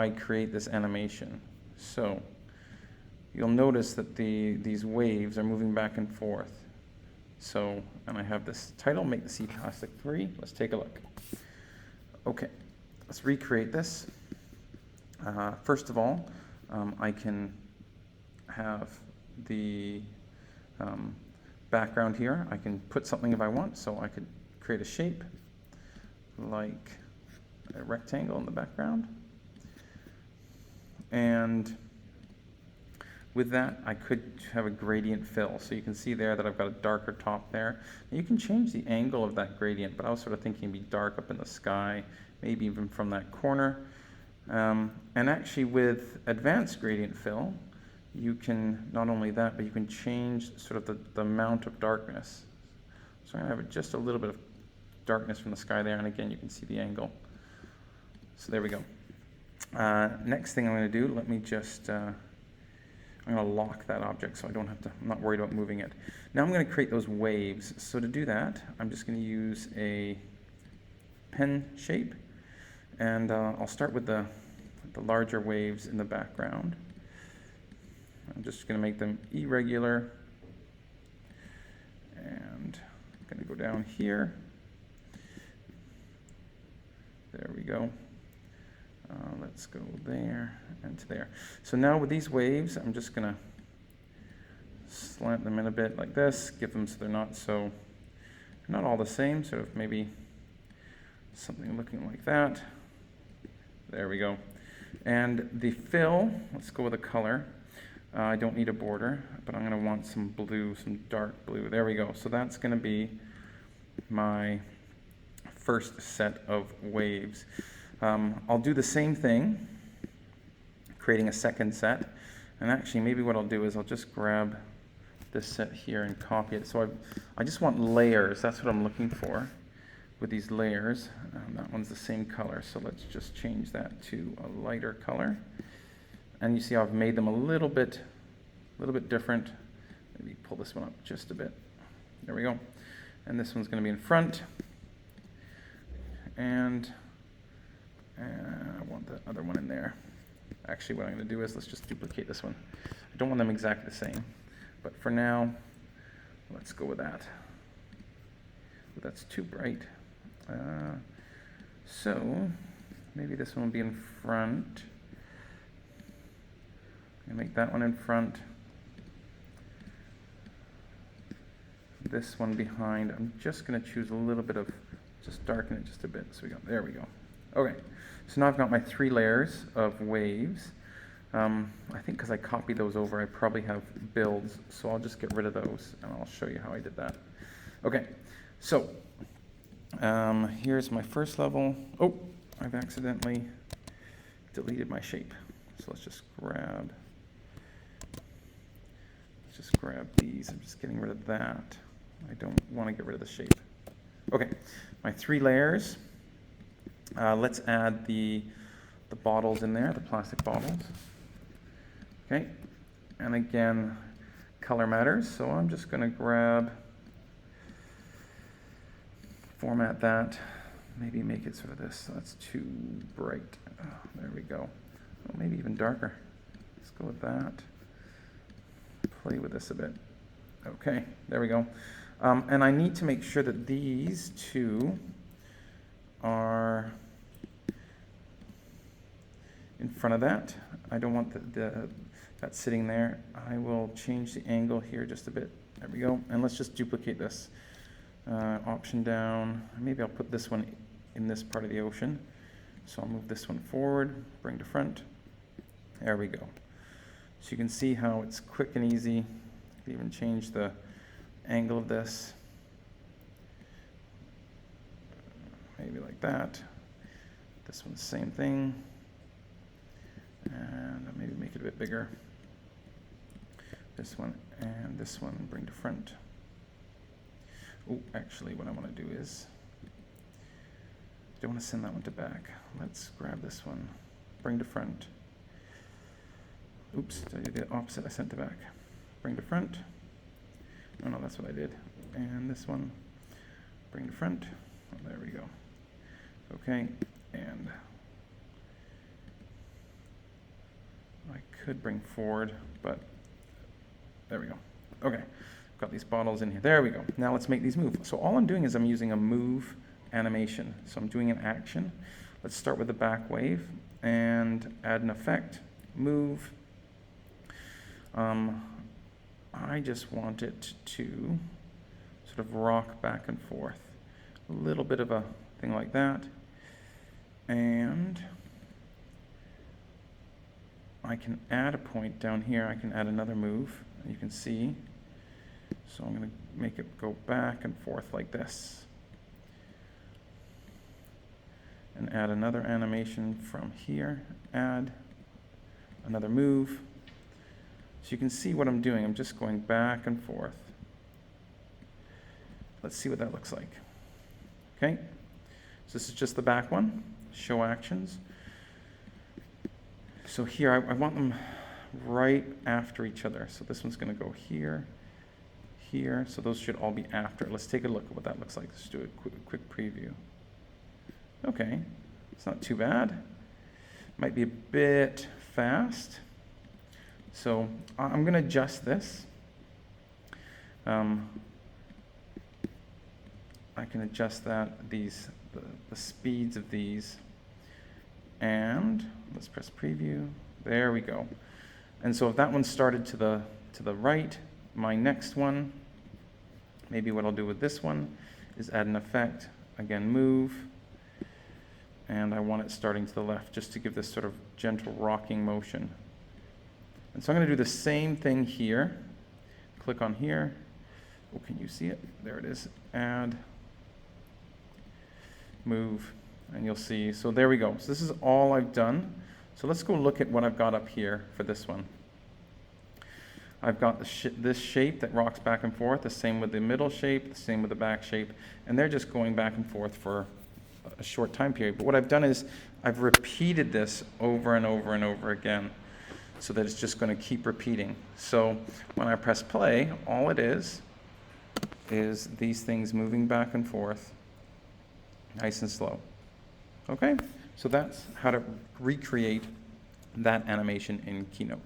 I create this animation? So you'll notice that these waves are moving back and forth. So, and I have this title, Make the Sea Plastic 3. Let's take a look. Okay, let's recreate this. First of all, I can have the background here. I can put something if I want, so I could create a shape like a rectangle in the background. And with that, I could have a gradient fill. So you can see there that I've got a darker top there. And you can change the angle of that gradient, but I was sort of thinking it'd be dark up in the sky, maybe even from that corner. And actually with advanced gradient fill, you can, not only that, but you can change sort of the amount of darkness. So I'm gonna have just a little bit of darkness from the sky there, and again, you can see the angle. So there we go. Next thing I'm gonna do, let me just, I'm gonna lock that object so I don't have to, I'm not worried about moving it. Now I'm gonna create those waves. So to do that, I'm just gonna use a pen shape, and I'll start with the larger waves in the background. I'm just gonna make them irregular, and I'm gonna go down here. There we go. Let's go there and to there. So now with these waves, I'm just gonna slant them in a bit like this, give them so they're not all the same, sort of maybe something looking like that. There we go. And the fill, let's go with a color. I don't need a border, but I'm gonna want some blue, some dark blue. There we go. So that's gonna be my first set of waves. I'll do the same thing, creating a second set. And actually, maybe what I'll do is I'll just grab this set here and copy it. So I just want layers. That's what I'm looking for with these layers. That one's the same color, so let's just change that to a lighter color. And you see how I've made them a little bit different. Maybe pull this one up just a bit. There we go. And this one's going to be in front. And I want the other one in there. Actually, what I'm going to do is let's just duplicate this one. I don't want them exactly the same, but for now, let's go with that. But that's too bright. So maybe this one will be in front. I'm going to make that one in front. This one behind. I'm just going to choose a little bit of, just darken it just a bit. So there we go. Okay, so now I've got my 3 layers of waves. I think because I copied those over, I probably have builds, so I'll just get rid of those, and I'll show you how I did that. Okay, so here's my first level. Oh, I've accidentally deleted my shape. So let's just grab these. I'm just getting rid of that. I don't want to get rid of the shape. Okay, my 3 layers. Let's add the bottles in there, the plastic bottles. Okay, and again, color matters, so I'm just going to format that, maybe make it sort of this. So that's too bright. Oh, there we go. Oh, maybe even darker. Let's go with that. Play with this a bit. Okay, there we go. And I need to make sure that these 2 are in front of that. I don't want that sitting there. I will change the angle here just a bit. There we go. And let's just duplicate this. Option down. Maybe I'll put this one in this part of the ocean. So I'll move this one forward, bring to front. There we go. So you can see how it's quick and easy. You can even change the angle of this. Maybe like that. This one's the same thing. And I'll maybe make it a bit bigger. This one and this one bring to front. Oh, actually what I want to do is, I don't want to send that one to back. Let's grab this one, bring to front. Oops, I did the opposite, I sent to back. Bring to front. Oh no, that's what I did. And this one, bring to front. Oh, there we go. Okay, and could bring forward, but there we go. Okay, got these bottles in here. There we go. Now let's make these move. So all I'm doing is I'm using a move animation. So I'm doing an action. Let's start with the back wave and add an effect, move. I just want it to sort of rock back and forth. A little bit of a thing like that. And I can add a point down here. I can add another move. You can see. So I'm going to make it go back and forth like this. And add another animation from here. Add another move. So you can see what I'm doing. I'm just going back and forth. Let's see what that looks like. Okay. So this is just the back one. Show actions. So here I want them right after each other. So this one's going to go here, here. So those should all be after. Let's take a look at what that looks like. Let's do a quick preview. Okay, it's not too bad. Might be a bit fast. So I'm going to adjust this. I can adjust that, the speeds of these. And let's press preview. There we go. And so if that one started to the right, my next one, maybe what I'll do with this one is add an effect. Again, move. And I want it starting to the left just to give this sort of gentle rocking motion. And so I'm going to do the same thing here. Click on here. Oh, can you see it? There it is. Add, move, and you'll see. So there we go. So this is all I've done. So let's go look at what I've got up here for this one. I've got this shape that rocks back and forth, the same with the middle shape, the same with the back shape, and they're just going back and forth for a short time period. But what I've done is I've repeated this over and over and over again so that it's just going to keep repeating. So when I press play, all it is these things moving back and forth, nice and slow. Okay? So that's how to recreate that animation in Keynote.